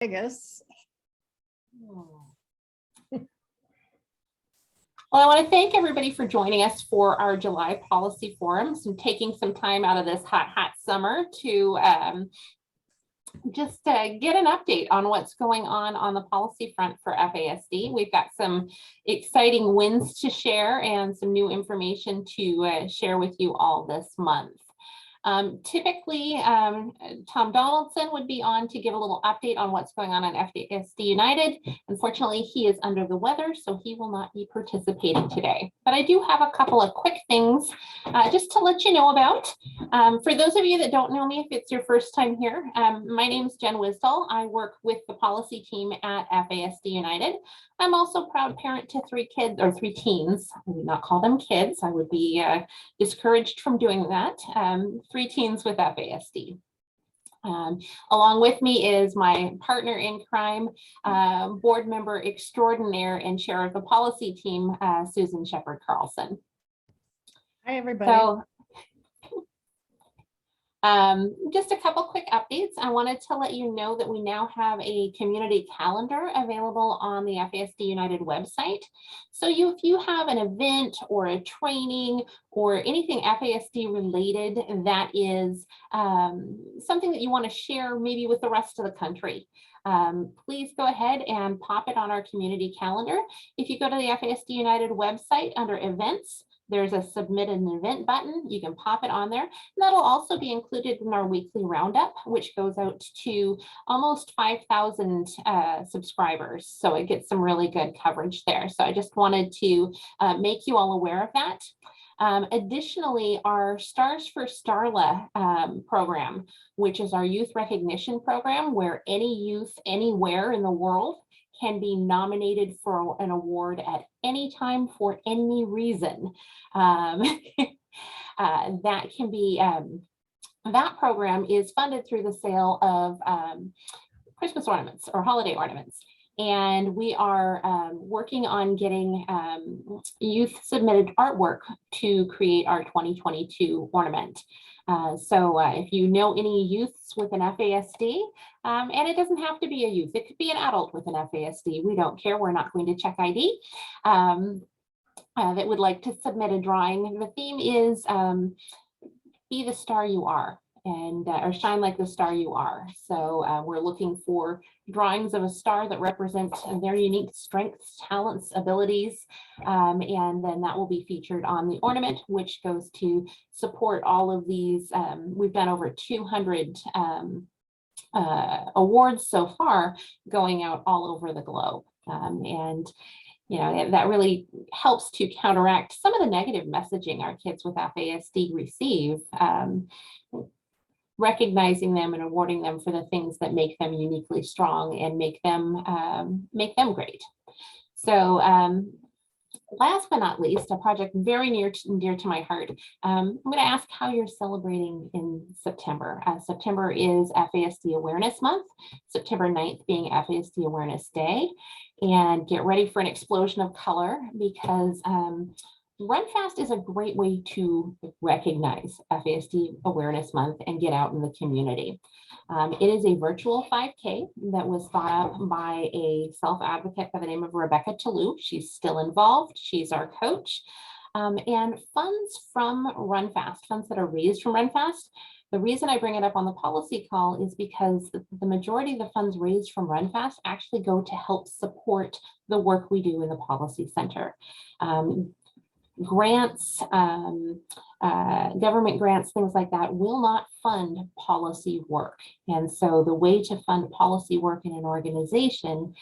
I guess. Well, I want to thank everybody for joining us for our July policy forums and taking some time out of this hot summer to just get an update on what's going on the policy front for FASD. We've got some exciting wins to share and some new information to share with you all this month. Typically, Tom Donaldson would be on to give a little update on what's going on FASD United. Unfortunately, he is under the weather, so he will not be participating today. But I do have a couple of quick things just to let you know about. For those of you that don't know me, if it's your first time here, my name is Jen Wisdall. I work with the policy team at FASD United. I'm also a proud parent to 3 kids, or 3 teens. I would not call them kids. I would be discouraged from doing that. 3 teens with FASD. Along with me is my partner in crime, board member extraordinaire and chair of the policy team, Susan Shepard Carlson. Hi, everybody. So, just a couple quick updates. I wanted to let you know that we now have a community calendar available on the FASD United website. So if you have an event or a training or anything FASD related that is something that you want to share maybe with the rest of the country, please go ahead and pop it on our community calendar. If you go to the FASD United website under events, there's a submit an event button. You can pop it on there. And that'll also be included in our weekly roundup, which goes out to almost 5,000 subscribers. So it gets some really good coverage there. So I just wanted to make you all aware of that. Additionally, our Stars for Starla program, which is our youth recognition program, where any youth anywhere in the world can be nominated for an award at any time for any reason. That can be, that program is funded through the sale of Christmas ornaments or holiday ornaments. And we are working on getting youth submitted artwork to create our 2022 ornament. So if you know any youths with an FASD, and it doesn't have to be a youth, it could be an adult with an FASD. We don't care, we're not going to check ID, that would like to submit a drawing. The theme is be the star you are, and or shine like the star you are. So we're looking for drawings of a star that represents their unique strengths, talents, abilities, and then that will be featured on the ornament, which goes to support all of these. We've done over 200 awards so far, going out all over the globe, and you know, that really helps to counteract some of the negative messaging our kids with FASD receive, recognizing them and awarding them for the things that make them uniquely strong and make them great. So last but not least, a project very near and dear to my heart. I'm going to ask how you're celebrating in September. September is FASD Awareness Month, September 9th being FASD Awareness Day. And get ready for an explosion of color, because Run Fast is a great way to recognize FASD Awareness Month and get out in the community. It is a virtual 5K that was thought up by a self-advocate by the name of Rebecca Toulouse. She's still involved. She's our coach. And funds from Run Fast, funds that are raised from Run Fast, the reason I bring it up on the policy call is because the majority of the funds raised from Run Fast actually go to help support the work we do in the policy center. Grants, government grants, things like that will not fund policy work. And so the way to fund policy work in an organization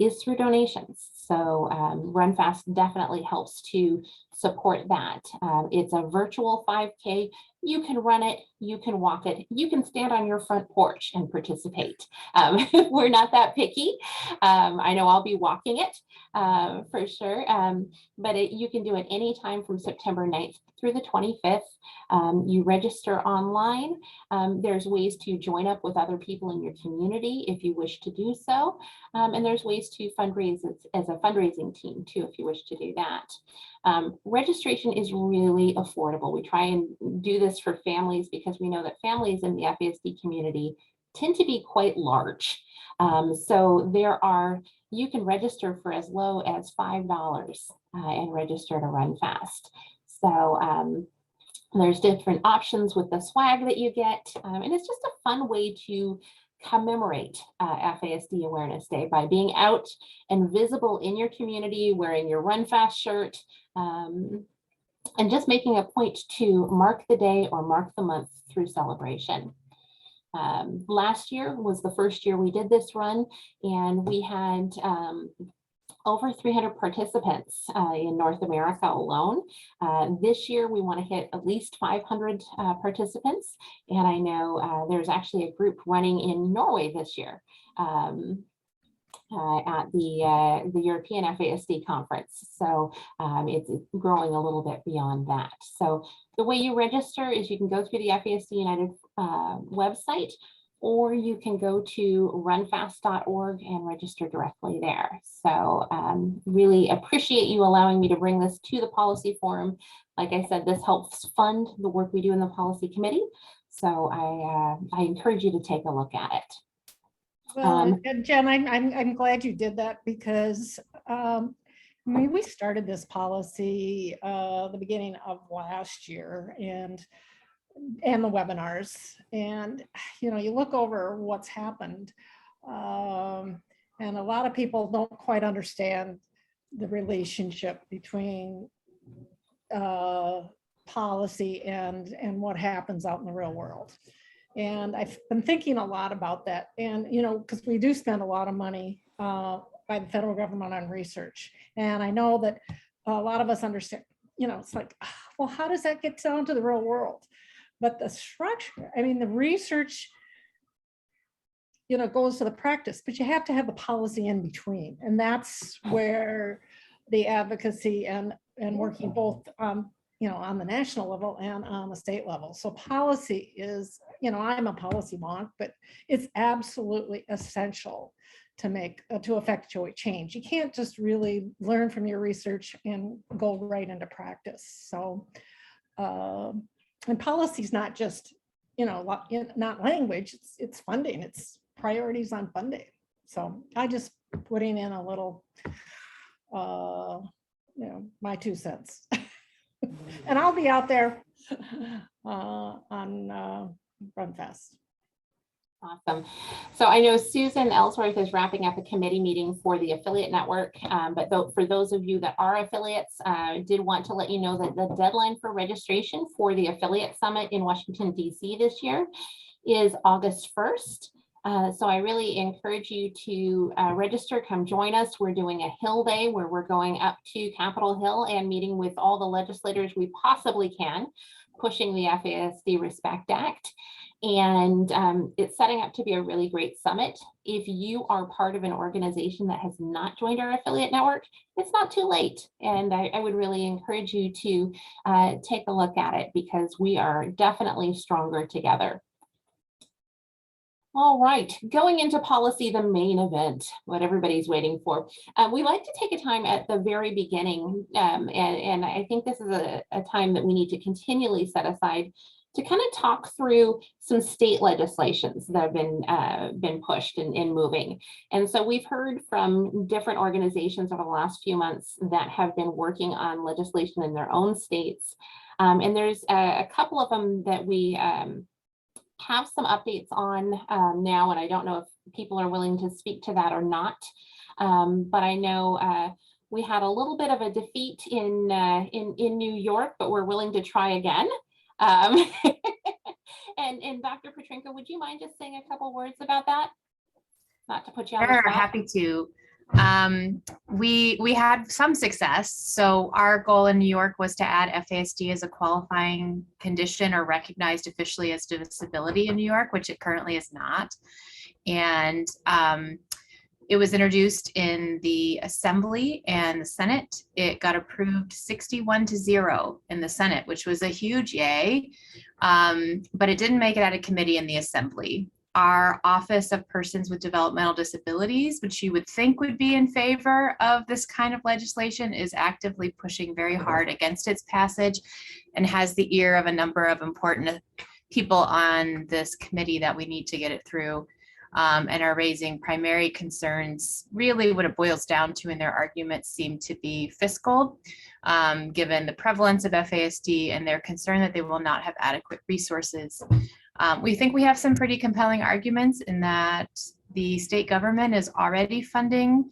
is through donations. So Run Fast definitely helps to support that. It's a virtual 5K. You can run it, you can walk it, you can stand on your front porch and participate. We're not that picky. I know I'll be walking it for sure, but you can do it anytime from September 9th through the 25th. You register online. There's ways to join up with other people in your community if you wish to do so. And there's ways to fundraise as a fundraising team too, if you wish to do that. Registration is really affordable. We try and do this for families because we know that families in the FASD community tend to be quite large. So you can register for as low as $5 and register to run Fasd. So there's different options with the swag that you get. And it's just a fun way to commemorate FASD Awareness Day by being out and visible in your community, wearing your Run Fast shirt, and just making a point to mark the day or mark the month through celebration. Last year was the first year we did this run, and we had over 300 participants in North America alone. This year, we want to hit at least 500 participants. And I know there's actually a group running in Norway this year at the European FASD conference. So it's growing a little bit beyond that. So the way you register is you can go through the FASD United website, or you can go to runfast.org and register directly there. So really appreciate you allowing me to bring this to the policy forum. Like I said, this helps fund the work we do in the policy committee. So I encourage you to take a look at it. Well, and Jen, I'm glad you did that, because I mean, we started this policy the beginning of last year, and the webinars, and you know, you look over what's happened, and a lot of people don't quite understand the relationship between policy and what happens out in the real world. And I've been thinking a lot about that, and you know, because we do spend a lot of money by the federal government on research, and I know that a lot of us understand, you know, it's like, well, how does that get down to the real world? But the structure, I mean, the research, you know, goes to the practice, but you have to have the policy in between. And that's where the advocacy and working both, you know, on the national level and on the state level. So policy is, you know, I'm a policy wonk, but it's absolutely essential to effectuate change. You can't just really learn from your research and go right into practice. So, and policy is not just, you know, not language, it's funding, it's priorities on funding. So I just putting in a little, you know, my 2 cents. And I'll be out there on Run Fast. Awesome. So I know Susan Ellsworth is wrapping up a committee meeting for the affiliate network, but for those of you that are affiliates, I did want to let you know that the deadline for registration for the affiliate summit in Washington, D.C. this year is August 1st. So I really encourage you to register, come join us. We're doing a Hill Day where we're going up to Capitol Hill and meeting with all the legislators we possibly can, pushing the FASD Respect Act. And it's setting up to be a really great summit. If you are part of an organization that has not joined our affiliate network, it's not too late. And I would really encourage you to take a look at it, because we are definitely stronger together. All right, going into policy, the main event, what everybody's waiting for. We like to take a time at the very beginning, and I think this is a time that we need to continually set aside to kind of talk through some state legislations that have been pushed and moving. And so we've heard from different organizations over the last few months that have been working on legislation in their own states. And there's a couple of them that we have some updates on now, and I don't know if people are willing to speak to that or not. But I know we had a little bit of a defeat in New York, but we're willing to try again. And Dr. Petrinko, would you mind just saying a couple words about that? Not to put you on the Sure, spot. happy to. We had some success. So our goal in New York was to add FASD as a qualifying condition or recognized officially as a disability in New York, which it currently is not. And it was introduced in the Assembly and the Senate. It got approved 61-0 in the Senate, which was a huge yay, but it didn't make it out of committee in the Assembly. Our Office of Persons with Developmental Disabilities, which you would think would be in favor of this kind of legislation, is actively pushing very hard against its passage and has the ear of a number of important people on this committee that we need to get it through, and are raising primary concerns. Really what it boils down to in their arguments seem to be fiscal, given the prevalence of FASD and their concern that they will not have adequate resources. We think we have some pretty compelling arguments in that the state government is already funding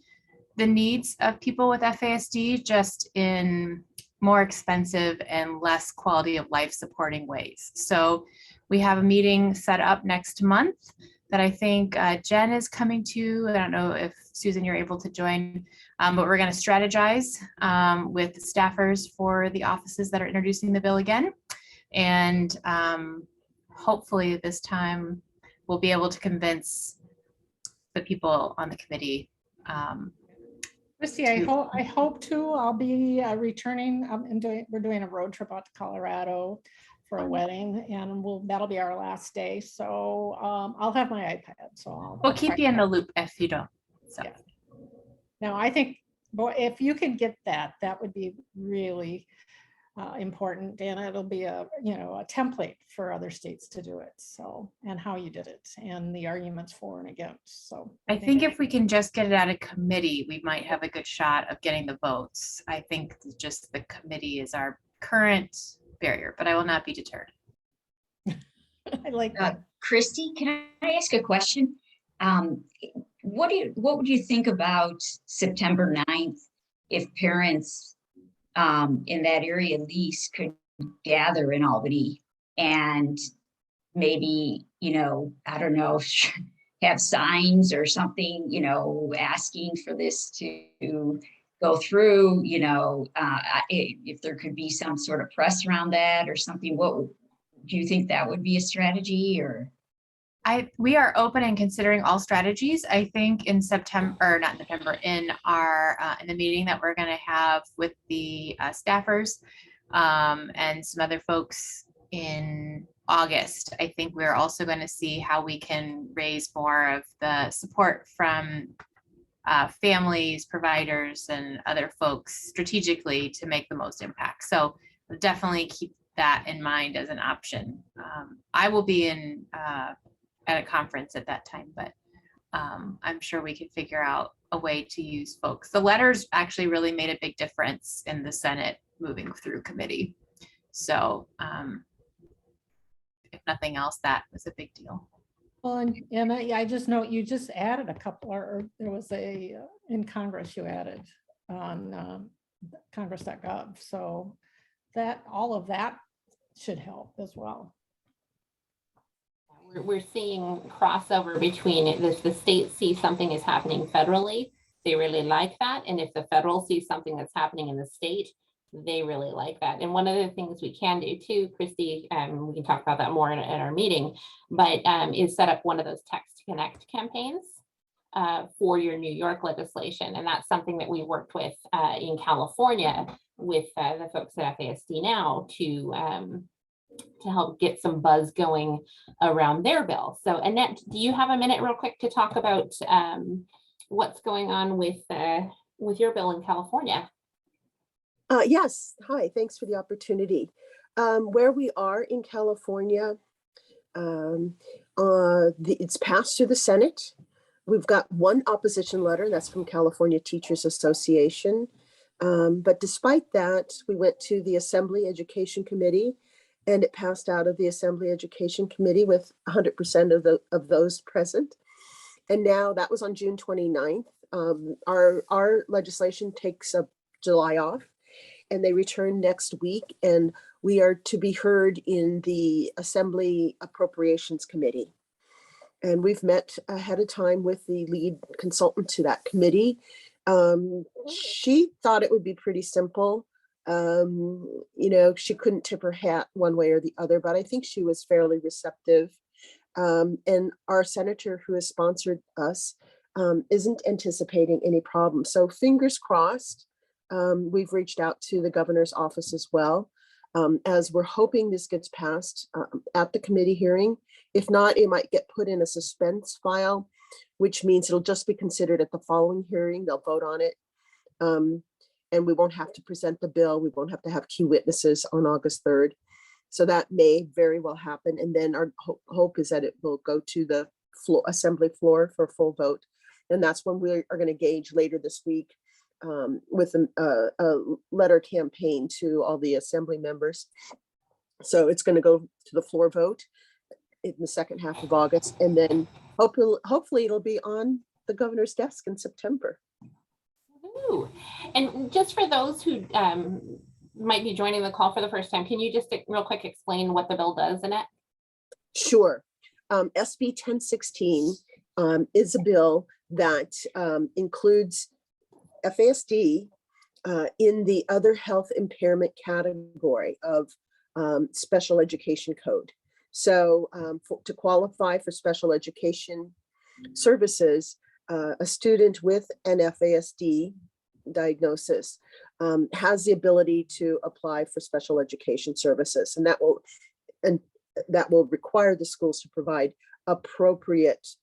the needs of people with FASD, just in more expensive and less quality of life supporting ways. So we have a meeting set up next month that I think Jen is coming to. I don't know if Susan, you're able to join, but we're going to strategize with the staffers for the offices that are introducing the bill again. And hopefully this time we'll be able to convince the people on the committee. Christy, I hope to. I'll be returning. We're doing a road trip out to Colorado for a wedding, and that'll be our last day. So I'll have my iPad. So we'll keep you in the loop if you don't. So yeah. Now I think, boy, if you can get that, that would be really important, and it'll be a template for other states to do it. So, and how you did it and the arguments for and against. So I think if we can just get it out of committee, we might have a good shot of getting the votes. I think just the committee is our current barrier, but I will not be deterred. I like that. Christy, can I ask a question? What would you think about September 9th if parents in that area at least could gather in Albany and maybe, I don't know, have signs or something, asking for this to go through, if there could be some sort of press around that or something. What do you think that would be a strategy? Or we are open and considering all strategies. I think in September, or not September, in our in the meeting that we're going to have with the staffers and some other folks in August, I think we're also going to see how we can raise more of the support from families, providers, and other folks strategically to make the most impact. So definitely keep that in mind as an option. I will be in at a conference at that time, but I'm sure we could figure out a way to use folks. The letters actually really made a big difference in the Senate moving through committee. So if nothing else, that was a big deal. Well, and I just note you just added a couple, or there was a in Congress you added on congress.gov. So that all of that should help as well. We're seeing crossover between it. The state sees something is happening federally, they really like that. And if the federal sees something that's happening in the state, they really like that. And one of the things we can do too, Christy, we can talk about that more in our meeting, but is set up one of those text to connect campaigns for your New York legislation. And that's something that we worked with in California with the folks at FASD now to help get some buzz going around their bill. So Annette, do you have a minute real quick to talk about what's going on with your bill in California? Yes, hi, thanks for the opportunity. Where we are in California, it's passed through the Senate. We've got one opposition letter, that's from California Teachers Association. But despite that, we went to the Assembly Education Committee, and it passed out of the Assembly Education Committee with 100% of those present. And now that was on June 29th. Our legislation takes July off, and they return next week, and we are to be heard in the Assembly Appropriations Committee. And we've met ahead of time with the lead consultant to that committee. She thought it would be pretty simple. She couldn't tip her hat one way or the other, but I think she was fairly receptive. And our senator who has sponsored us isn't anticipating any problem. So fingers crossed. We've reached out to the governor's office as well, as we're hoping this gets passed at the committee hearing. If not, it might get put in a suspense file, which means it'll just be considered at the following hearing. They'll vote on it. And we won't have to present the bill. We won't have to have key witnesses on August 3rd. So that may very well happen. And then our hope is that it will go to the floor, assembly floor for full vote. And that's when we are going to gauge later this week with a letter campaign to all the assembly members. So it's going to go to the floor vote in the second half of August. And then hopefully it'll be on the governor's desk in September. Ooh. And just for those who might be joining the call for the first time, can you just real quick explain what the bill does in it? Sure. SB 1016 is a bill that includes FASD in the other health impairment category of special education code. So to qualify for special education services, a student with an FASD diagnosis has the ability to apply for special education services, and that will require the schools to provide appropriate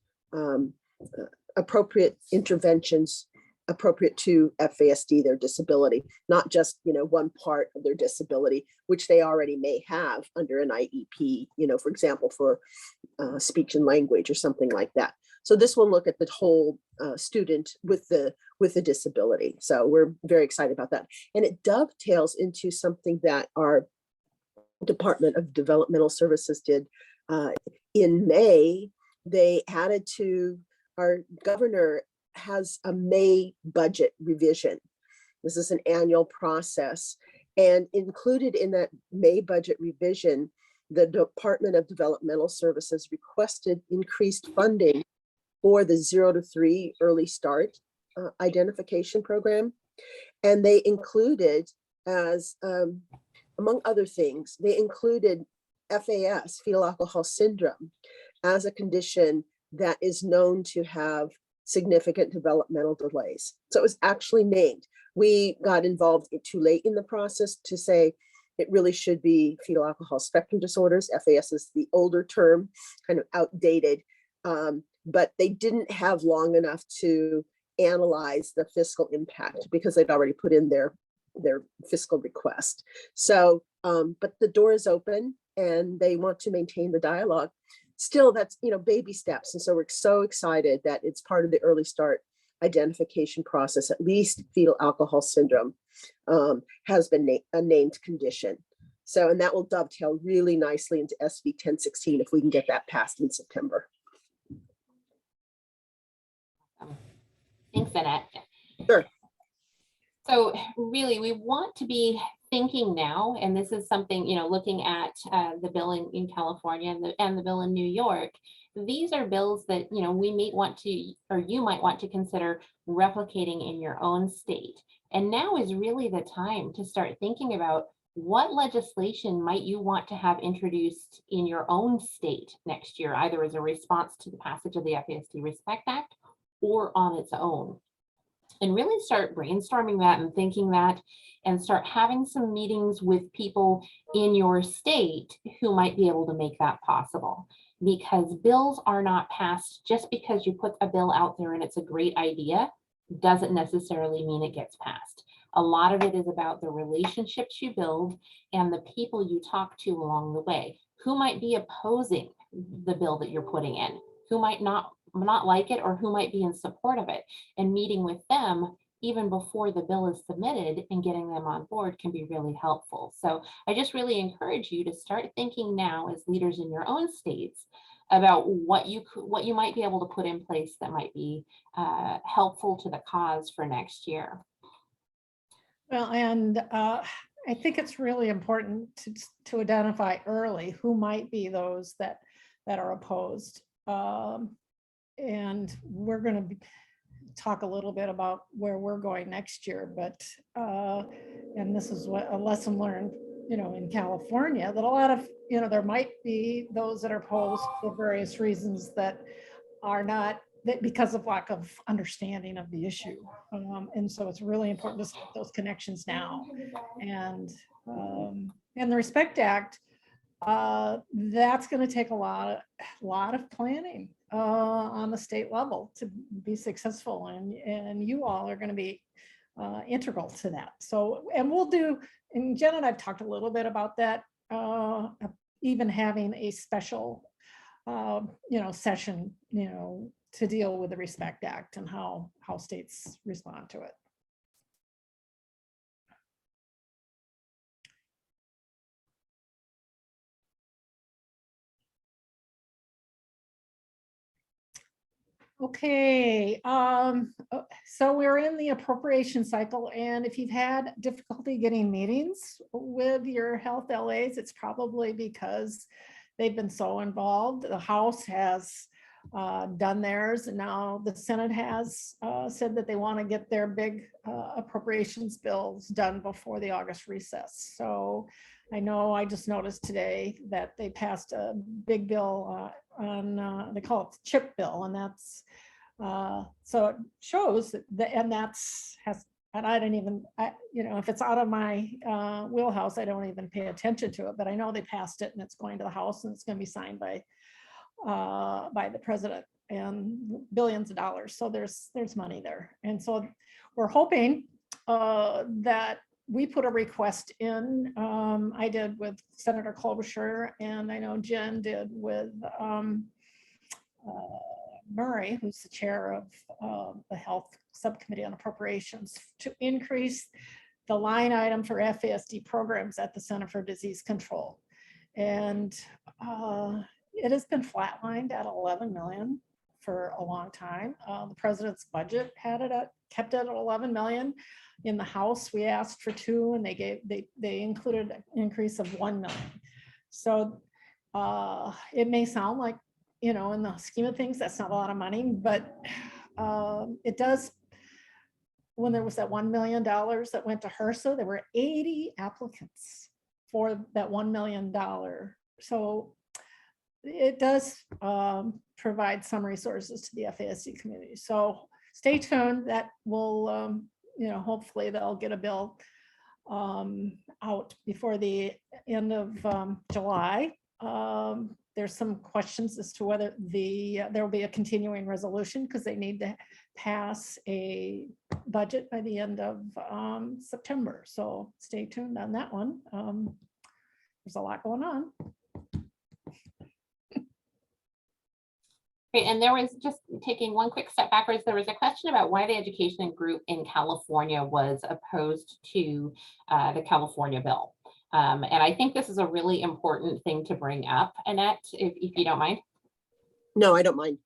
interventions appropriate to FASD, their disability, not just, one part of their disability, which they already may have under an IEP, for example, for speech and language or something like that. So this will look at the whole student with the disability. So we're very excited about that. And it dovetails into something that our Department of Developmental Services did in May. They added to our governor has a May budget revision. This is an annual process, and included in that May budget revision, the Department of Developmental Services requested increased funding for the 0 to 3 early start identification program. And they included, as among other things, they included FAS, fetal alcohol syndrome, as a condition that is known to have significant developmental delays. So it was actually named. We got involved too late in the process to say it really should be fetal alcohol spectrum disorders. FAS is the older term, kind of outdated, but they didn't have long enough to analyze the fiscal impact because they'd already put in their fiscal request. So, but the door is open and they want to maintain the dialogue. Still, that's, baby steps. And so we're so excited that it's part of the early start identification process. At least fetal alcohol syndrome has been a named condition. So, and that will dovetail really nicely into SB 1016 if we can get that passed in September. Thanks, Annette. Sure. So really, we want to be thinking now, and this is something, looking at the bill in California and the bill in New York. These are bills that, we may want to, or you might want to consider replicating in your own state. And now is really the time to start thinking about what legislation might you want to have introduced in your own state next year, either as a response to the passage of the FASD Respect Act or on its own. And really start brainstorming that and thinking that, and start having some meetings with people in your state who might be able to make that possible. Because bills are not passed just because you put a bill out there and it's a great idea, doesn't necessarily mean it gets passed. A lot of it is about the relationships you build and the people you talk to along the way, who might be opposing the bill that you're putting in, who might not like it, or who might be in support of it, and meeting with them even before the bill is submitted and getting them on board can be really helpful. So I just really encourage you to start thinking now as leaders in your own states about what you might be able to put in place that might be helpful to the cause for next year. Well, and I think it's really important to identify early who might be those that are opposed. And we're going to talk a little bit about where we're going next year, but and this is what a lesson learned, in California, that a lot of, there might be those that are opposed for various reasons that are not, that because of lack of understanding of the issue. And so it's really important to make those connections now. And the Respect Act, that's going to take a lot of planning on the state level to be successful, and you all are going to be integral to that. So, and we'll do, and Jen and I've talked a little bit about that even having a special, session, to deal with the Respect Act and how states respond to it. Okay, so we're in the appropriation cycle, and if you've had difficulty getting meetings with your health LAs, it's probably because they've been so involved. The House has done theirs, and now the Senate has said that they want to get their big appropriations bills done before the August recess. So I know I just noticed today that they passed a big bill on, they call it the CHIP bill, and that's, so it shows that, and I don't even, if it's out of my wheelhouse, I don't even pay attention to it, but I know they passed it and it's going to the House and it's going to be signed by the president, and billions of dollars. So there's money there. And so we're hoping that we put a request in. I did with Senator Klobuchar, and I know Jen did with Murray, who's the chair of the Health Subcommittee on Appropriations, to increase the line item for FASD programs at the Center for Disease Control. And it has been flatlined at 11 million for a long time. The president's budget kept it at 11 million. In the House, we asked for 2, and they included an increase of 1 million. So it may sound like, in the scheme of things, that's not a lot of money, but it does. When there was that $1 million that went to HRSA, there were 80 applicants for that $1 million. So it does provide some resources to the FASD community. So stay tuned. That will, hopefully they'll get a bill out before the end of July. There's some questions as to whether there will be a continuing resolution, because they need to pass a budget by the end of September. So stay tuned on that one. There's a lot going on. Okay, and there was, just taking one quick step backwards, there was a question about why the education group in California was opposed to the California bill. And I think this is a really important thing to bring up, Annette, if you don't mind. No, I don't mind.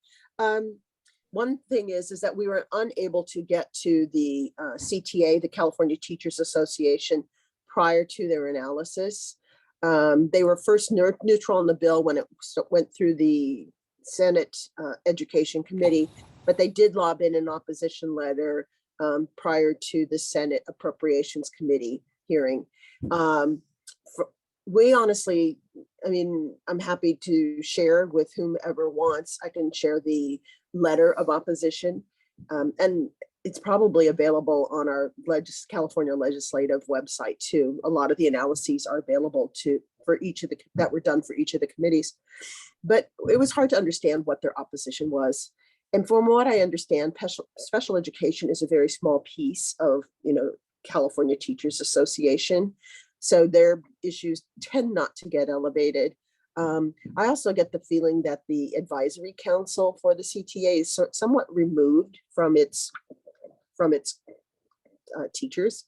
One thing is that we were unable to get to the CTA, the California Teachers Association, prior to their analysis. They were first neutral on the bill when it went through the Senate Education Committee, but they did lob in an opposition letter prior to the Senate Appropriations Committee hearing. We honestly, I'm happy to share with whomever wants. I can share the letter of opposition, and it's probably available on our California legislative website too. A lot of the analyses are available that were done for each of the committees, but it was hard to understand what their opposition was. And from what I understand, special education is a very small piece of, California Teachers Association. So their issues tend not to get elevated. I also get the feeling that the advisory council for the CTA is somewhat removed from its teachers.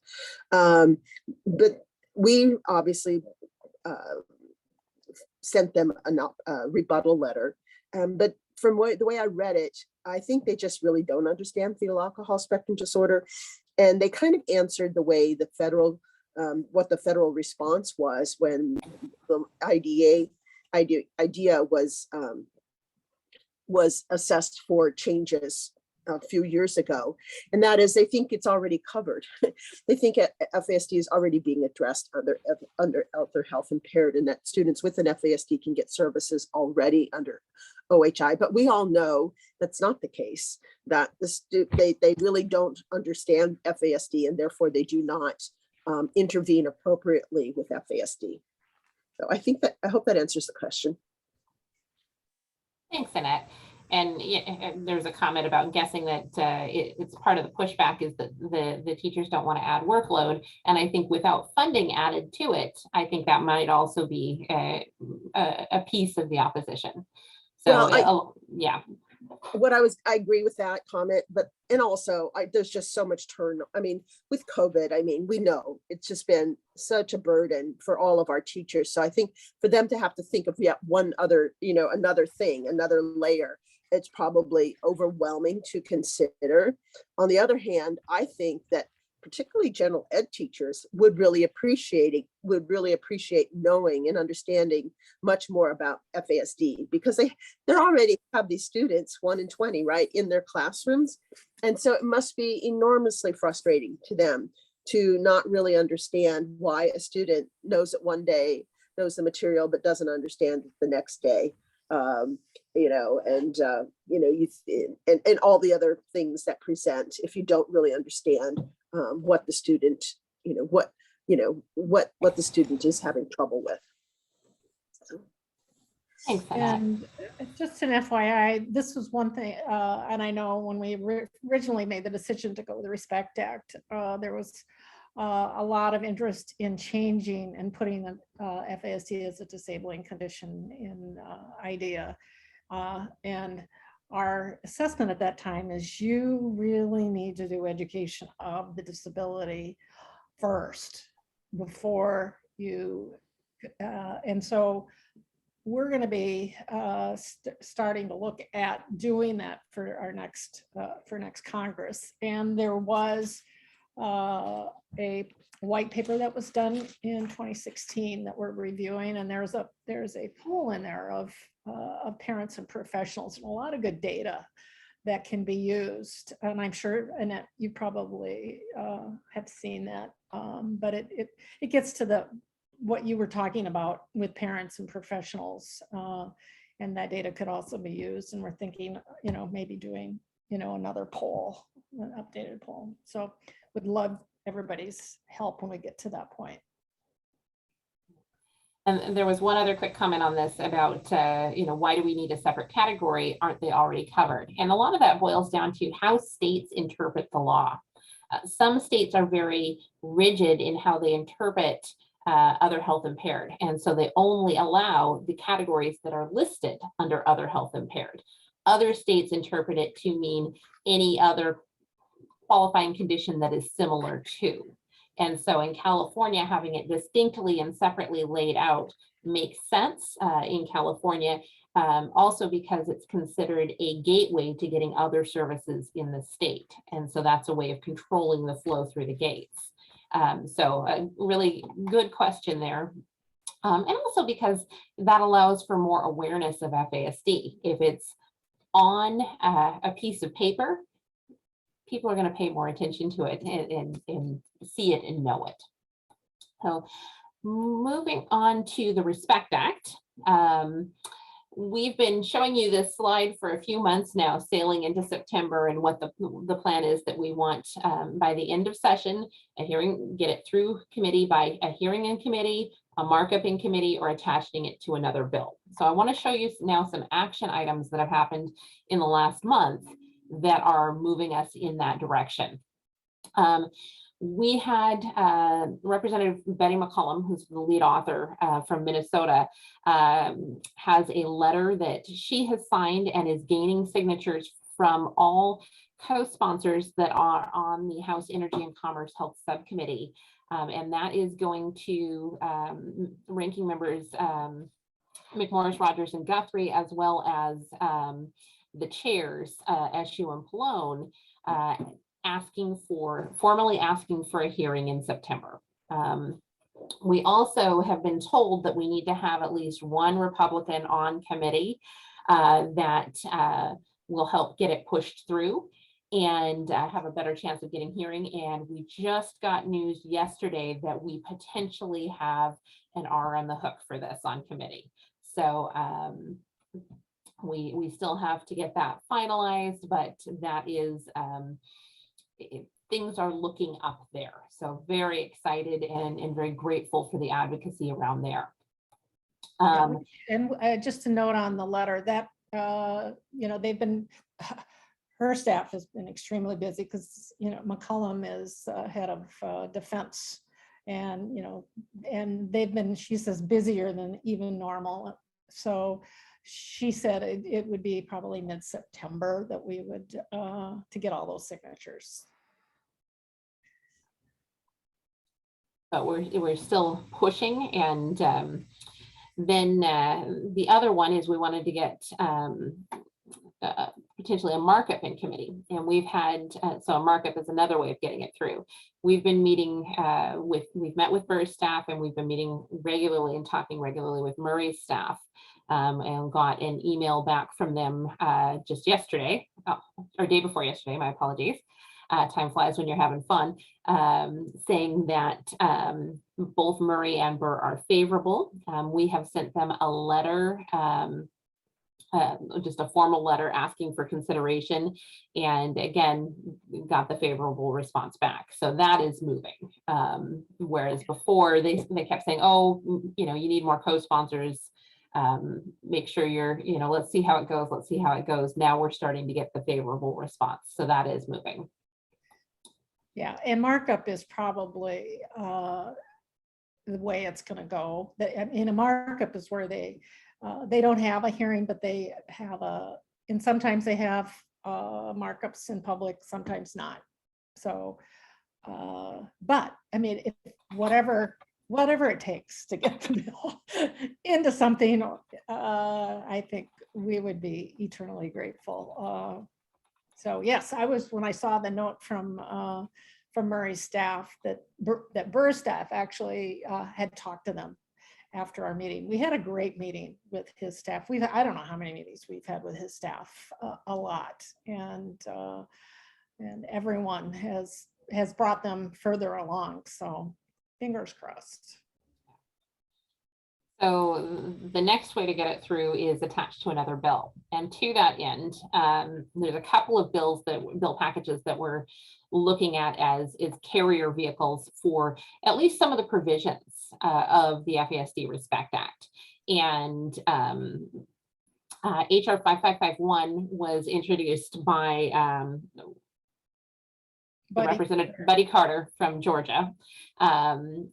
But we obviously sent them a rebuttal letter. But from the way I read it, I think they just really don't understand fetal alcohol spectrum disorder. And they kind of answered the way the federal, what the federal response was when the idea was assessed for changes a few years ago. And that is, they think it's already covered. They think FASD is already being addressed under other health impaired, and that students with an FASD can get services already under OHI. But we all know that's not the case, that they really don't understand FASD, and therefore they do not intervene appropriately with FASD. So I hope that answers the question. Thanks, Annette. there's a comment about guessing that it's part of the pushback is that the teachers don't want to add workload. And I think without funding added to it, I think that might also be a piece of the opposition. So, Well, yeah. I agree with that comment, and also there's just so much I mean, with COVID, I mean, we know it's just been such a burden for all of our teachers. So I think for them to have to think of yet one other, another thing, another layer, it's probably overwhelming to consider. On the other hand, I think that particularly general ed teachers would really appreciate knowing and understanding much more about FASD, because they already have these students 1 in 20 right in their classrooms. And so it must be enormously frustrating to them to not really understand why a student knows it one day, knows the material, but doesn't understand it the next day. And all the other things that present if you don't really understand what the student, what the student is having trouble with. Thanks for that. And just an FYI, this was one thing, and I know when we originally made the decision to go with the Respect Act, there was a lot of interest in changing and putting the FASD as a disabling condition in IDEA. And our assessment at that time is you really need to do education of the disability first before you, and so we're going to be starting to look at doing that for our next Congress. And there was a white paper that was done in 2016 that we're reviewing, and there's a pool in there of parents and professionals and a lot of good data that can be used. And I'm sure, Annette, you probably have seen that, but it gets to what you were talking about with parents and professionals, and that data could also be used. And we're thinking, maybe doing, another poll, an updated poll. So would love everybody's help when we get to that point. And there was one other quick comment on this about, why do we need a separate category? Aren't they already covered? And a lot of that boils down to how states interpret the law. Some states are very rigid in how they interpret other health impaired. And so they only allow the categories that are listed under other health impaired. Other states interpret it to mean any other qualifying condition that is similar to. And so in California, having it distinctly and separately laid out makes sense in California, also because it's considered a gateway to getting other services in the state. And so that's a way of controlling the flow through the gates. So a really good question there. And also because that allows for more awareness of FASD. If it's on a piece of paper, people are going to pay more attention to it and see it and know it. So moving on to the Respect Act. We've been showing you this slide for a few months now, sailing into September, and what the plan is that we want by the end of session, a hearing, get it through committee by a hearing in committee, a markup in committee, or attaching it to another bill. So I want to show you now some action items that have happened in the last month that are moving us in that direction. We had Representative Betty McCollum, who's the lead author from Minnesota, has a letter that she has signed and is gaining signatures from all co-sponsors that are on the House Energy and Commerce Health Subcommittee. And that is going to ranking members McMorris, Rogers, and Guthrie, as well as the chairs, Eshoo and Pallone, formally asking for a hearing in September. We also have been told that we need to have at least one Republican on committee that will help get it pushed through and have a better chance of getting hearing. And we just got news yesterday that we potentially have an R on the hook for this on committee. So we still have to get that finalized, but that is, things are looking up there. So very excited and very grateful for the advocacy around there. And just a note on the letter, that you know, they've been, her staff has been extremely busy because, you know, McCollum is head of defense. And, you know, and they've been, she says, busier than even normal. So she said it would be probably mid-September that we would, to get all those signatures. But we're still pushing. And then the other one is we wanted to get potentially a markup in committee, and we've had so a markup is another way of getting it through. We've been meeting we've met with Burr's staff, and we've been meeting regularly and talking regularly with Murray's staff, and got an email back from them just yesterday, or day before yesterday, my apologies. Time flies when you're having fun, saying that both Murray and Burr are favorable. We have sent them a letter, just a formal letter asking for consideration, and again got the favorable response back. So that is moving. Whereas before they kept saying, oh, you know, you need more co-sponsors. Make sure you're, you know, let's see how it goes. Let's see how it goes. Now we're starting to get the favorable response. So that is moving. Yeah, and markup is probably the way it's going to go. In a markup is where they don't have a hearing, but they have and sometimes they have markups in public, sometimes not. So, but I mean, whatever it takes to get the bill into something, I think we would be eternally grateful. So yes, when I saw the note from Murray's staff that Burr's staff actually had talked to them after our meeting. We had a great meeting with his staff. I don't know how many meetings we've had with his staff, a lot, and everyone has brought them further along. So fingers crossed. So the next way to get it through is attached to another bill. And to that end, there's a couple of bill packages that we're looking at as carrier vehicles for at least some of the provisions of the FASD Respect Act. And HR 5551 was introduced by Representative Buddy Carter from Georgia. And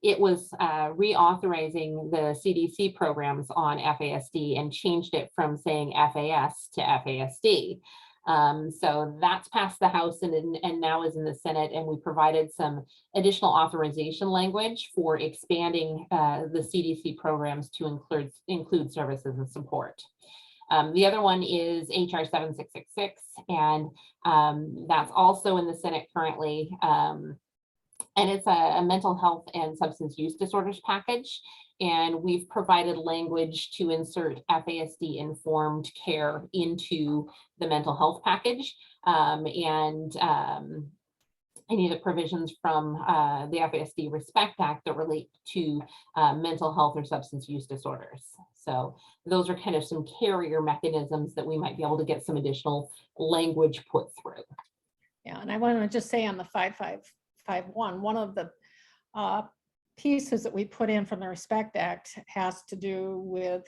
it was reauthorizing the CDC programs on FASD and changed it from saying FAS to FASD. So that's passed the House and now is in the Senate, and we provided some additional authorization language for expanding the CDC programs to include services and support. The other one is HR 7666, and that's also in the Senate currently. And it's a mental health and substance use disorders package. And we've provided language to insert FASD informed care into the mental health package. And any of the provisions from the FASD Respect Act that relate to mental health or substance use disorders. So those are kind of some carrier mechanisms that we might be able to get some additional language put through. Yeah, and I want to just say on the 5551, one of the pieces that we put in from the Respect Act has to do with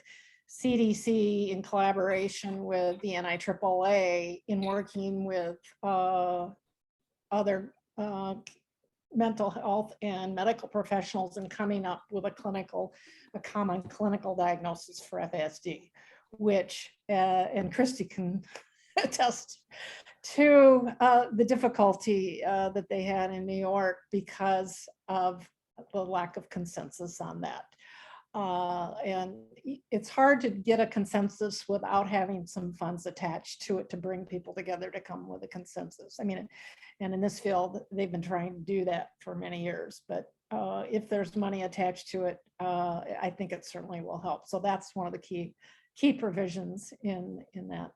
CDC in collaboration with the NIAAA in working with other mental health and medical professionals and coming up with a common clinical diagnosis for FASD, which, and Christy can attest to the difficulty that they had in New York because of the lack of consensus on that. And it's hard to get a consensus without having some funds attached to it to bring people together to come with a consensus. I mean, and in this field, they've been trying to do that for many years, but if there's money attached to it, I think it certainly will help. So that's one of the key provisions in that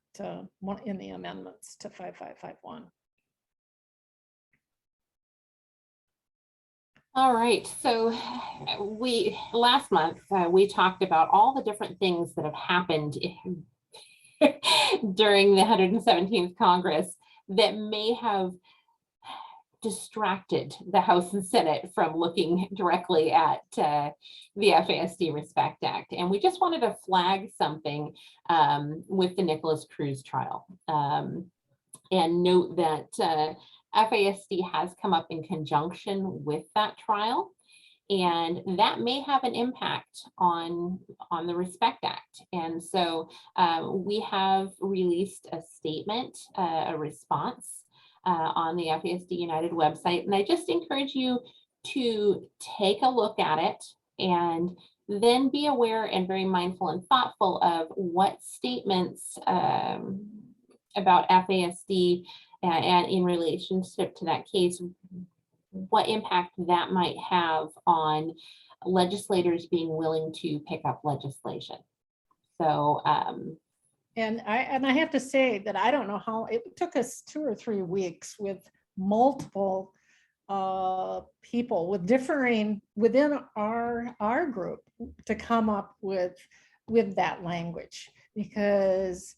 in the amendments to 5551. All right, so last month we talked about all the different things that have happened during the 117th Congress that may have distracted the House and Senate from looking directly at the FASD Respect Act. And we just wanted to flag something with the Nicholas Cruz trial and note that FASD has come up in conjunction with that trial. And that may have an impact on the Respect Act. And so we have released a statement, a response on the FASD United website. And I just encourage you to take a look at it and then be aware and very mindful and thoughtful of what statements about FASD and in relationship to that case, what impact that might have on legislators being willing to pick up legislation. So, and I have to say that I don't know how it took us 2 or 3 weeks with multiple people with differing within our group to come up with that language, because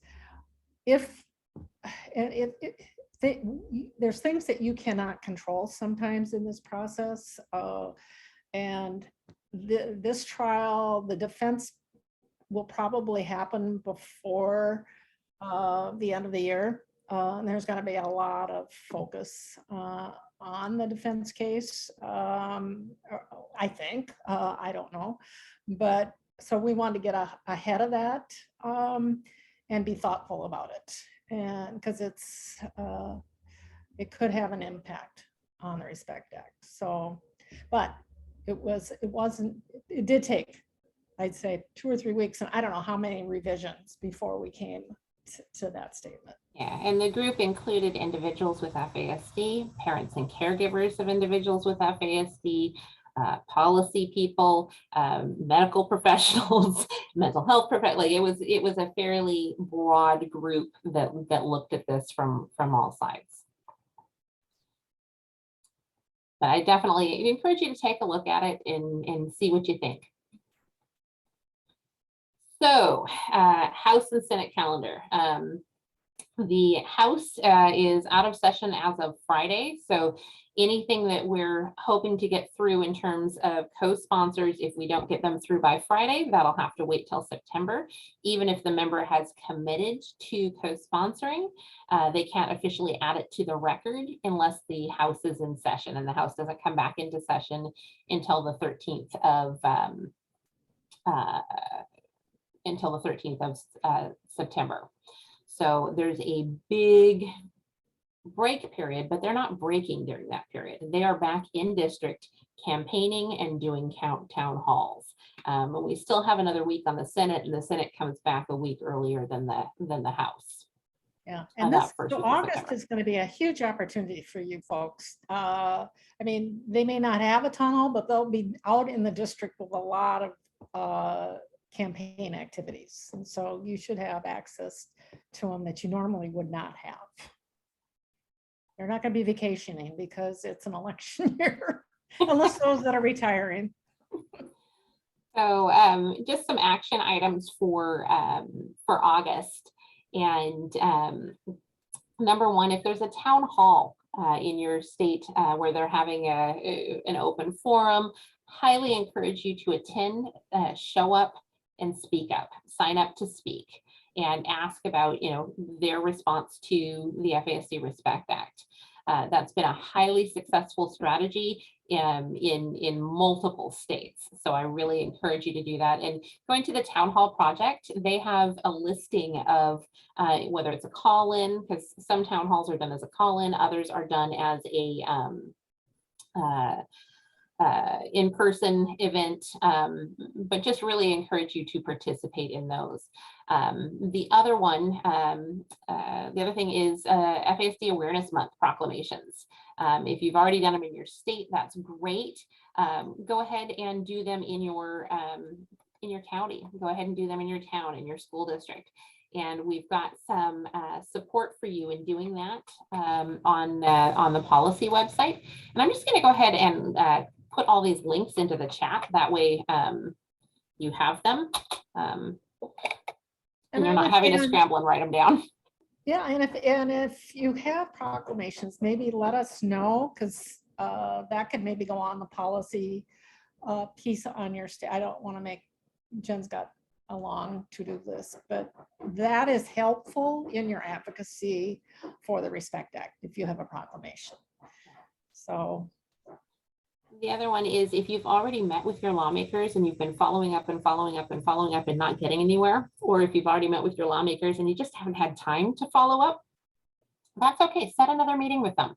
there's things that you cannot control sometimes in this process, and this trial, the defense will probably happen before the end of the year. And there's going to be a lot of focus on the defense case, I think. I don't know. But so we wanted to get ahead of that and be thoughtful about it. And because it could have an impact on the Respect Act. So, but it did take, I'd say 2 or 3 weeks, and I don't know how many revisions before we came to that statement. yeah, and the group included individuals with FASD, parents and caregivers of individuals with FASD, policy people, medical professionals, mental health professionals. Like it was a fairly broad group that looked at this from all sides. But I definitely encourage you to take a look at it and see what you think. So, House and Senate calendar. The House is out of session as of Friday. So anything that we're hoping to get through in terms of co-sponsors, if we don't get them through by Friday, that'll have to wait till September. Even if the member has committed to co-sponsoring, they can't officially add it to the record unless the House is in session, and the House doesn't come back into session until the 13th of September. So there's a big break period, but they're not breaking during that period. They are back in district campaigning and doing town halls. And we still have another week on the Senate, and the Senate comes back a week earlier than the House. Yeah, and so August is going to be a huge opportunity for you folks. I mean, they may not have a town hall, but they'll be out in the district with a lot of campaign activities. And so you should have access to them that you normally would not have. You're not going to be vacationing because it's an election year, unless those that are retiring. So just some action items for August. And number one, if there's a town hall in your state where they're having an open forum, highly encourage you to attend, show up and speak up, sign up to speak and ask about, their response to the FASD Respect Act. That's been a highly successful strategy in multiple states. So I really encourage you to do that. And going to the Town Hall Project, they have a listing of whether it's a call-in, because some town halls are done as a call-in, others are done as a in-person event, but just really encourage you to participate in those. The other thing is FASD Awareness Month proclamations. If you've already done them in your state, that's great. Go ahead and do them in your county. Go ahead and do them in your town, in your school district. And we've got some support for you in doing that on the policy website. And I'm just going to go ahead and put all these links into the chat. That way you have them. And you're not having to scramble and write them down. Yeah, and if you have proclamations, maybe let us know, because that could maybe go on the policy piece on your I don't want to make, Jen's got a long to-do list, but that is helpful in your advocacy for the Respect Act if you have a proclamation. So The other one is if you've already met with your lawmakers and you've been following up and following up and following up and not getting anywhere, or if you've already met with your lawmakers and you just haven't had time to follow up, that's okay. Set another meeting with them.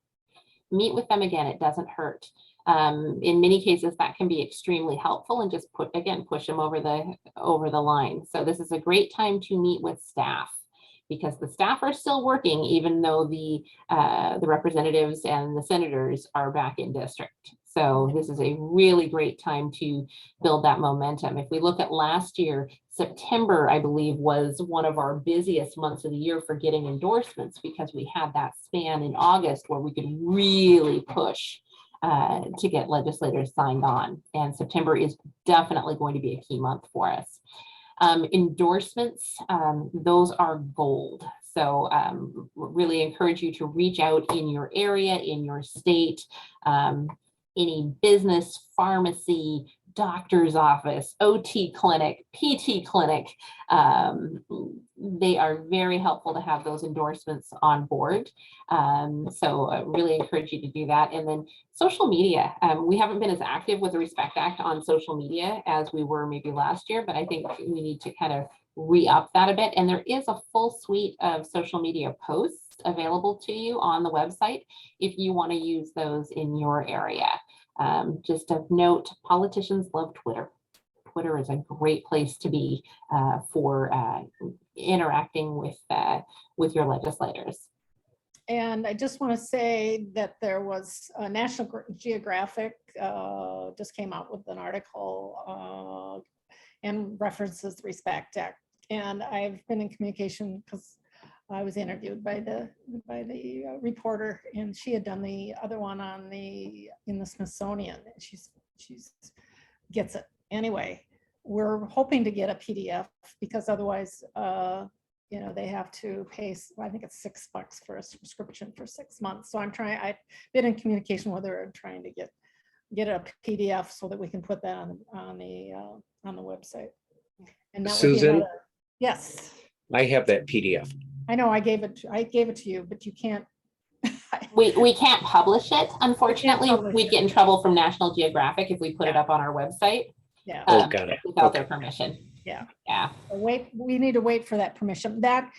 Meet with them again. It doesn't hurt. In many cases, that can be extremely helpful and just push them over the line. So this is a great time to meet with staff, because the staff are still working, even though the representatives and the senators are back in district. So this is a really great time to build that momentum. If we look at last year, September, I believe, was one of our busiest months of the year for getting endorsements, because we had that span in August where we could really push to get legislators signed on. And September is definitely going to be a key month for us. Endorsements, those are gold. So really encourage you to reach out in your area, in your state, any business, pharmacy, doctor's office, OT clinic, PT clinic. They are very helpful to have those endorsements on board. So I really encourage you to do that. And then social media. We haven't been as active with the Respect Act on social media as we were maybe last year, but I think we need to kind of re-up that a bit. And there is a full suite of social media posts available to you on the website if you want to use those in your area. Just of note, politicians love Twitter. Twitter is a great place to be for interacting with your legislators. and I just want to say that there was a National Geographic just came out with an article and references the Respect Act. And I've been in communication because I was interviewed by the reporter, and she had done the other one on in the Smithsonian. And she's gets it anyway. We're hoping to get a PDF, because otherwise, you know, they have to pay. I think it's $6 for a subscription for 6 months. So I've been in communication with her and trying to get a PDF so that we can put that on the website. And that Susan, yes, I have that PDF. I know I gave it to you, but you can't. We can't publish it, unfortunately. publish We'd it. get in trouble from National Geographic if we put it up on our website. Yeah. Oh, got it. Without Okay. their permission. Yeah. Yeah. We need to wait for that permission. That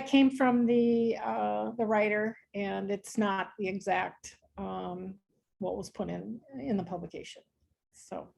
came from the writer, and it's not the exact what was put in the publication. So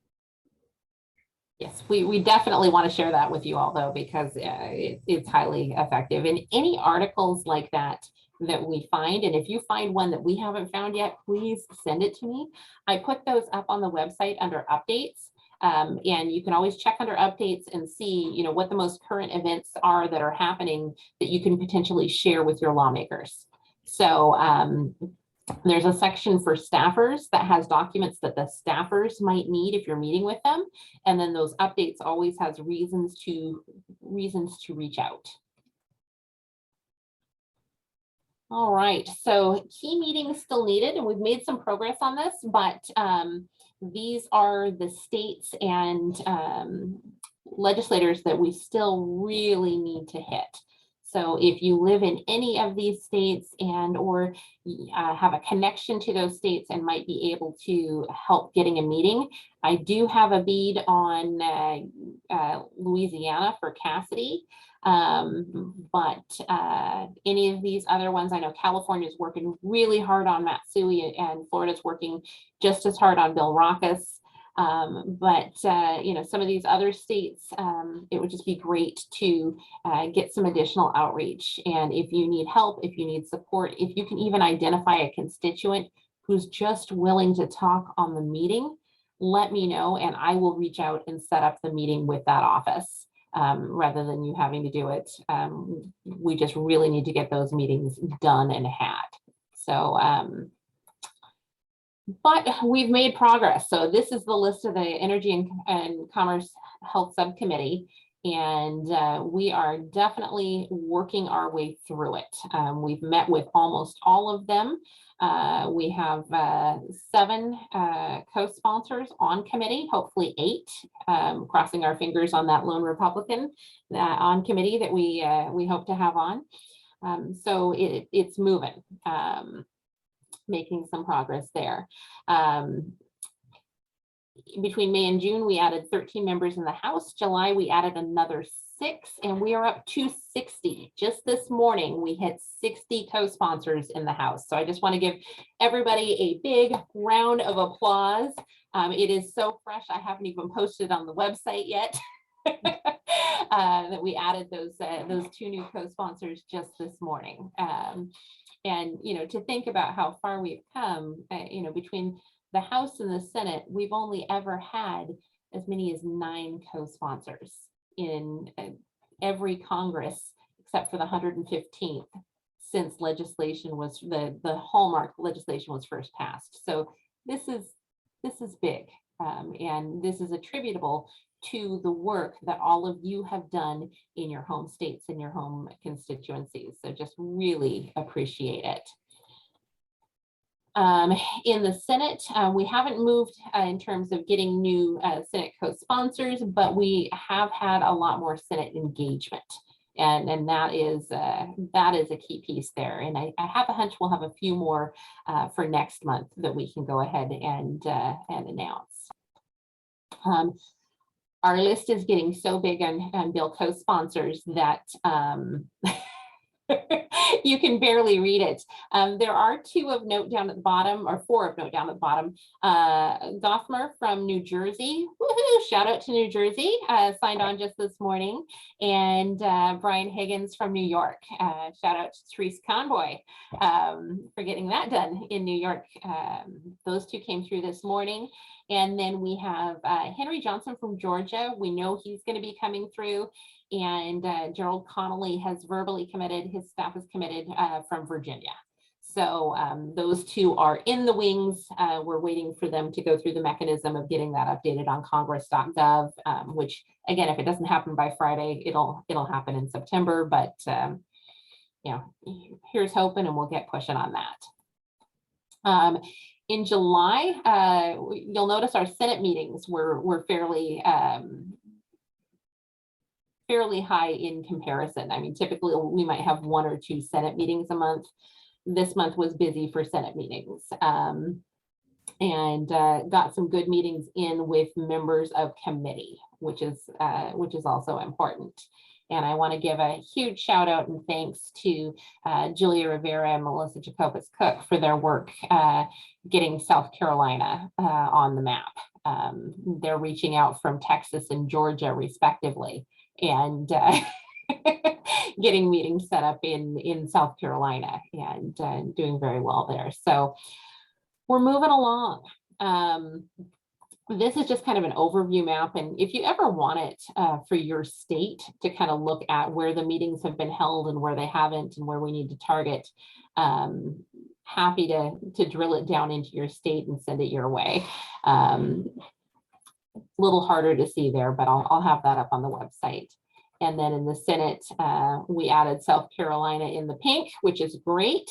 Yes, we definitely want to share that with you all, though, because it's highly effective. And any articles like that we find, and if you find one that we haven't found yet, please send it to me. I put those up on the website under updates. And you can always check under updates and see, you know, what the most current events are that are happening that you can potentially share with your lawmakers. So there's a section for staffers that has documents that the staffers might need if you're meeting with them. And then those updates always has reasons to reach out. All right, so key meetings still needed, and we've made some progress on this, but these are the states and legislators that we still really need to hit. So if you live in any of these states and or have a connection to those states and might be able to help getting a meeting, I do have a bead on Louisiana for Cassidy. But any of these other ones, I know California is working really hard on Matsui, and Florida's working just as hard on Bill Rackus. But you know, some of these other states, it would just be great to get some additional outreach. And if you need help, if you need support, if you can even identify a constituent who's just willing to talk on the meeting, let me know, and I will reach out and set up the meeting with that office. Rather than you having to do it. We just really need to get those meetings done and had. So, but we've made progress. So this is the list of the Energy and Commerce Health Subcommittee. And we are definitely working our way through it. We've met with almost all of them. We have 7 co-sponsors on committee, hopefully 8, crossing our fingers on that lone Republican on committee that we hope to have on. So it's moving, making some progress there. Between May and June, we added 13 members in the House. July, we added another 6, and we are up to 60. Just this morning, we hit 60 co-sponsors in the House. So I just want to give everybody a big round of applause. It is so fresh. I haven't even posted on the website yet. That we added those 2 new co-sponsors just this morning. And, you know, to think about how far we've come, you know, between the House and the Senate, we've only ever had as many as 9 co-sponsors in every Congress, except for the 115th, since legislation was the hallmark legislation was first passed. So this is big, and this is attributable to the work that all of you have done in your home states and your home constituencies. So just really appreciate it. In the Senate, we haven't moved in terms of getting new Senate co-sponsors, but we have had a lot more Senate engagement. And that is a key piece there. And I have a hunch we'll have a few more for next month that we can go ahead and announce. Our list is getting so big on bill co-sponsors that you can barely read it. There are 2 of note down at the bottom, or 4 of note down at the bottom. Gothmer from New Jersey, woohoo, shout out to New Jersey, signed on just this morning. And Brian Higgins from New York, shout out to Therese Convoy for getting that done in New York. Those 2 came through this morning. And then we have Henry Johnson from Georgia. We know he's going to be coming through. And Gerald Connolly has verbally committed, his staff is committed from Virginia. So those 2 are in the wings. We're waiting for them to go through the mechanism of getting that updated on congress.gov, which again, if it doesn't happen by Friday, it'll happen in September, but you know, here's hoping, and we'll get pushing on that. In July, you'll notice our Senate meetings were fairly high in comparison. I mean, typically we might have 1 or 2 Senate meetings a month. This month was busy for Senate meetings, and got some good meetings in with members of committee, which is also important. And I want to give a huge shout out and thanks to Julia Rivera and Melissa Jacobus Cook for their work getting South Carolina on the map. They're reaching out from Texas and Georgia respectively, and getting meetings set up in South Carolina, and doing very well there. So we're moving along. This is just kind of an overview map, and if you ever want it for your state to kind of look at where the meetings have been held and where they haven't and where we need to target, happy to drill it down into your state and send it your way. A little harder to see there, but I'll have that up on the website. And then in the Senate, we added South Carolina in the pink, which is great.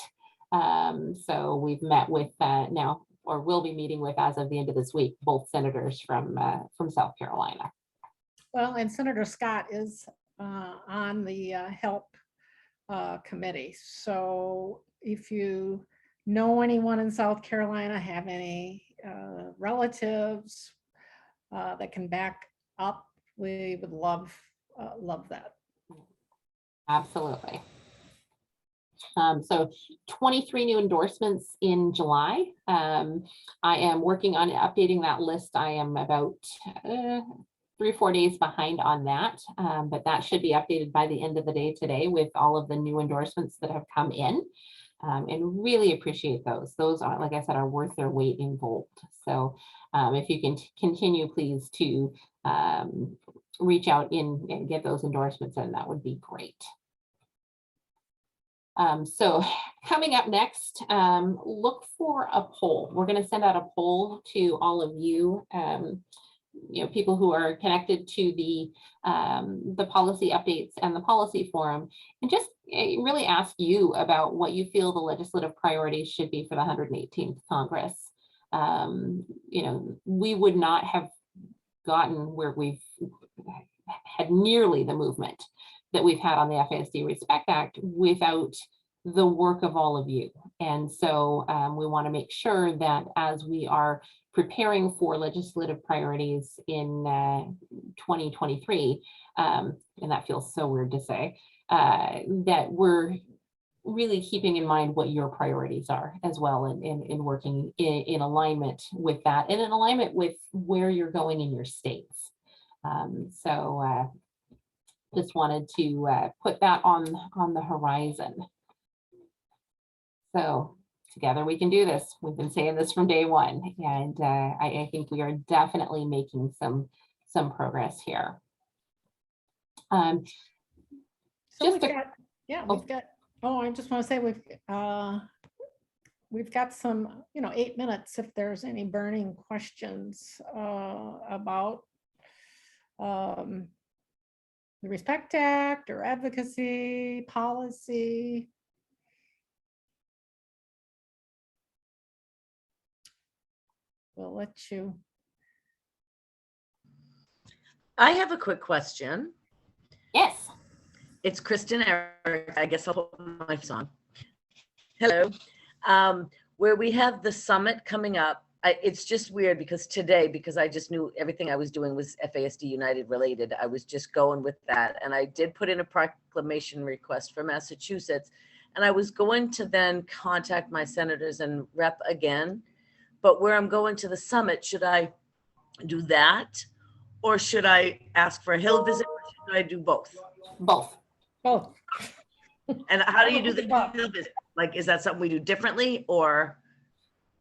So we've met with now, or will be meeting with, as of the end of this week, both senators from South Carolina. Well, and Senator Scott is on the HELP committee. So if you know anyone in South Carolina, have any relatives that can back up, we would love that. Absolutely. So 23 new endorsements in July. I am working on updating that list. I am about 3 or 4 days behind on that, but that should be updated by the end of the day today with all of the new endorsements that have come in, and really appreciate those. Those are, like I said, are worth their weight in gold. So if you can continue, please, to reach out in and get those endorsements in, that would be great. So coming up next, look for a poll. We're going to send out a poll to all of you people who are connected to the policy updates and the policy forum, and just really ask you about what you feel the legislative priorities should be for the 118th Congress. We would not have gotten where we've had nearly the movement that we've had on the FASD Respect Act without the work of all of you. And so we want to make sure that as we are preparing for legislative priorities in 2023, and that feels so weird to say, that we're really keeping in mind what your priorities are as well, in working in alignment with that and in alignment with where you're going in your states. Just wanted to put that on the horizon. So together we can do this. We've been saying this from day one, and I think we are definitely making some progress here. So Just we've got, yeah, we've got, oh, I just want to say we've got some, 8 minutes if there's any burning questions about the Respect Act or advocacy, policy. We'll let you. I have a quick question. Yes. It's Kristen Eric. I guess I'll hold my phone. Hello. Where we have the summit coming up. It's just weird because today, because I just knew everything I was doing was FASD United related. I was just going with that. And I did put in a proclamation request for Massachusetts. And I was going to then contact my senators and rep again. But where I'm going to the summit, should I do that? Or should I ask for a Hill visit? Or should I do both? Both. Both. And how do you do the Hill visit? Like, is that something we do differently or?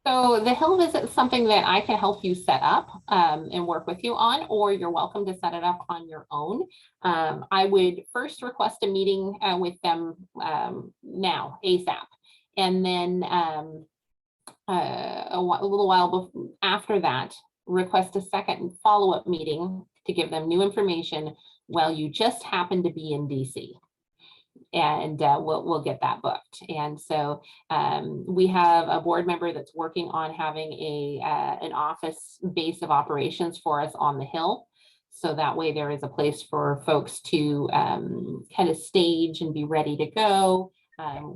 So the Hill visit is something that I can help you set up and work with you on, or you're welcome to set it up on your own. I would first request a meeting with them now, ASAP. And then a little while after that, request a second follow-up meeting to give them new information while you just happen to be in DC. And we'll get that booked. And so we have a board member that's working on having an office base of operations for us on the Hill. So that way there is a place for folks to kind of stage and be ready to go.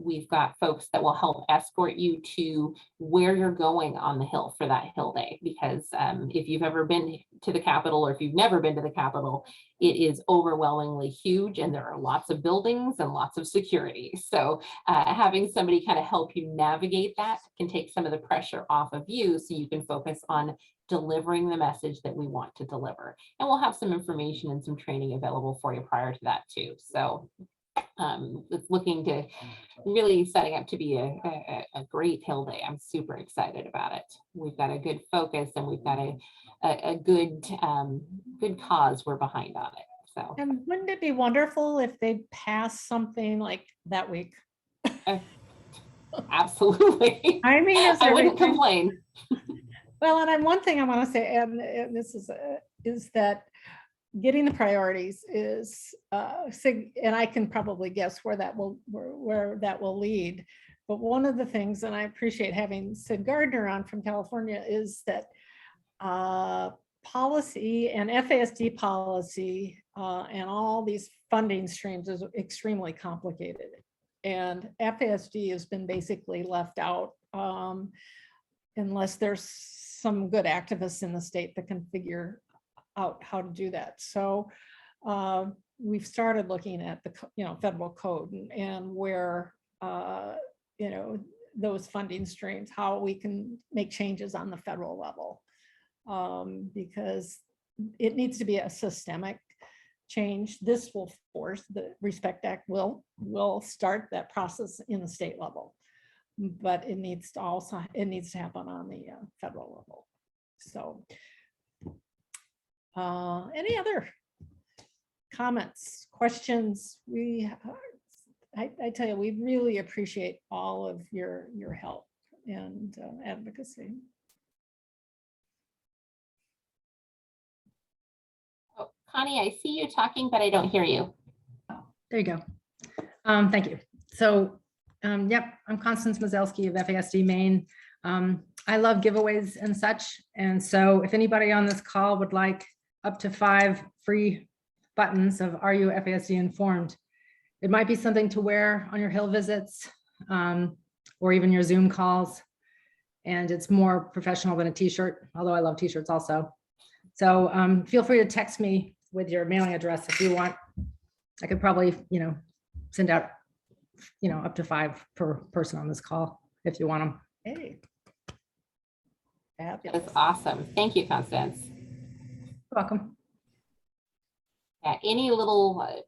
We've got folks that will help escort you to where you're going on the Hill for that Hill Day, because if you've ever been to the Capitol or if you've never been to the Capitol, it is overwhelmingly huge and there are lots of buildings and lots of security. So having somebody kind of help you navigate that can take some of the pressure off of you so you can focus on delivering the message that we want to deliver. And we'll have some information and some training available for you prior to that too. So it's looking to really setting up to be a great Hill Day. I'm super excited about it. We've got a good focus and we've got a good cause we're behind on it. So, And wouldn't it be wonderful if they passed something like that week? absolutely. I mean, I wouldn't complain. Well, and one thing I want to say, and this is that getting the priorities is, and I can probably guess where that will lead. But one of the things, and I appreciate having Sid Gardner on from California, is that policy and FASD policy and all these funding streams is extremely complicated. And FASD has been basically left out unless there's some good activists in the state that can figure out how to do that. So we've started looking at the federal code and where those funding streams, how we can make changes on the federal level, because it needs to be a systemic change. This will force, the Respect Act will start that process in the state level, but it needs to happen on the federal level. So any other comments, questions? I tell you, we really appreciate all of your help and advocacy. Connie, I see you talking, but I don't hear you. There you go. Thank you. So, yep, I'm Constance Mazelski of FASD Maine. I love giveaways and such. And so if anybody on this call would like up to 5 free buttons of Are You FASD Informed? It might be something to wear on your Hill visits or even your Zoom calls. And it's more professional than a t-shirt, although I love t-shirts also. So feel free to text me with your mailing address if you want. I could probably, send out, up to 5 per person on this call if you want them. Hey. That is awesome. Thank you, Constance. You're welcome. Yeah, any little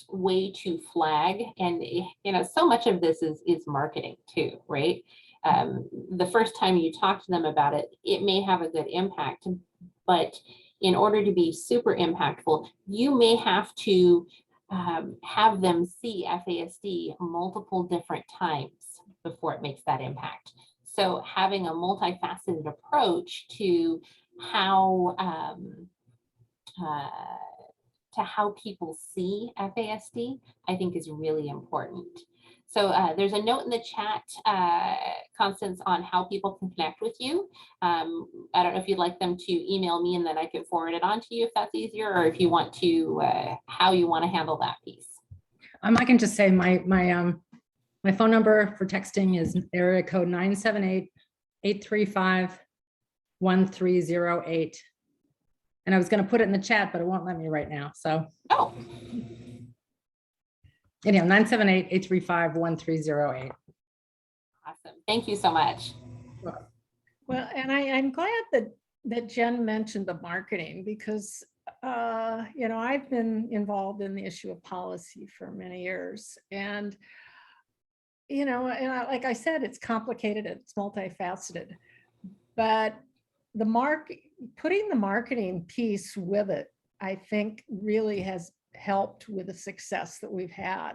way to flag, and so much of this is marketing too, right? The first time you talk to them about it, it may have a good impact, but in order to be super impactful, you may have to have them see FASD multiple different times before it makes that impact. So having a multifaceted approach to how people see FASD, I think is really important. So there's a note in the chat, Constance, on how people can connect with you. I don't know if you'd like them to email me and then I can forward it on to you if that's easier, or if you want to, how you want to handle that piece. I can just say my phone number for texting is area code 978-835-1308. And I was going to put it in the chat, but it won't let me right now. So. Oh. Anyhow, 978-835-1308. Awesome. Thank you so much. Well, and I'm glad that Jen mentioned the marketing because, I've been involved in the issue of policy for many years. And, like I said, it's complicated, it's multifaceted, but putting the marketing piece with it, I think really has helped with the success that we've had.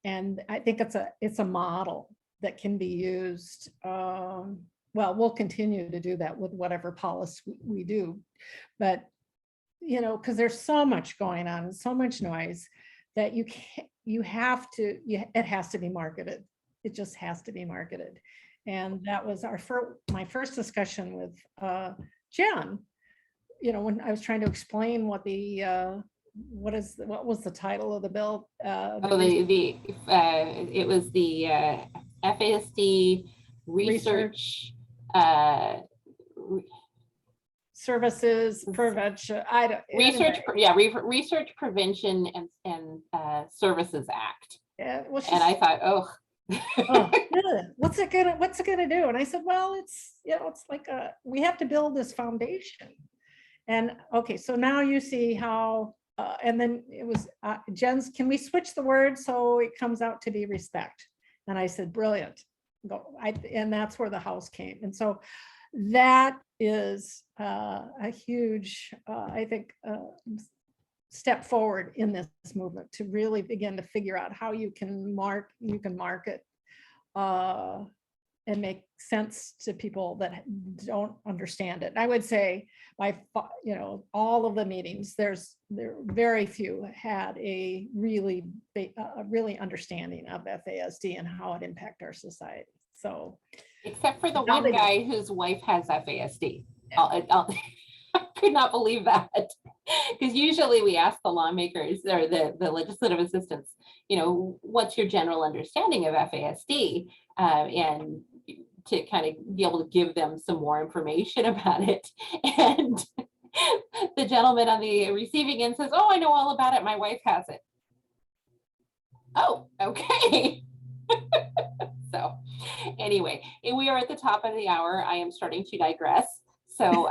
And I think it's a model that can be used. Well, we'll continue to do that with whatever policy we do, but because there's so much going on and so much noise that it has to be marketed. It just has to be marketed. And that was my first discussion with Jen, when I was trying to explain what was the title of the bill? It was the FASD research services prevention. Research Prevention and Services Act. Yeah, and I thought, what's it gonna do? And I said, well, it's like we have to build this foundation. And okay, so now you see how. And then it was Jen's, can we switch the word so it comes out to be respect? And I said, brilliant. And that's where the house came. And so that is a huge, I think, step forward in this movement to really begin to figure out how you can market and make sense to people that don't understand it. I would say all of the meetings, there very few had a really understanding of FASD and how it impacts our society. So, except for the one guy whose wife has FASD. I could not believe that, because usually we ask the lawmakers or the legislative assistants, what's your general understanding of FASD, and to kind of be able to give them some more information about it. And the gentleman on the receiving end says, oh, I know all about it. My wife has it. Oh, okay. So anyway, we are at the top of the hour. I am starting to digress. So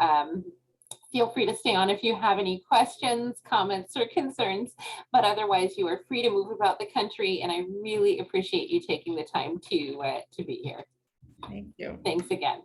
feel free to stay on if you have any questions, comments, or concerns, but otherwise you are free to move about the country. And I really appreciate you taking the time to be here. Thank you. Thanks again.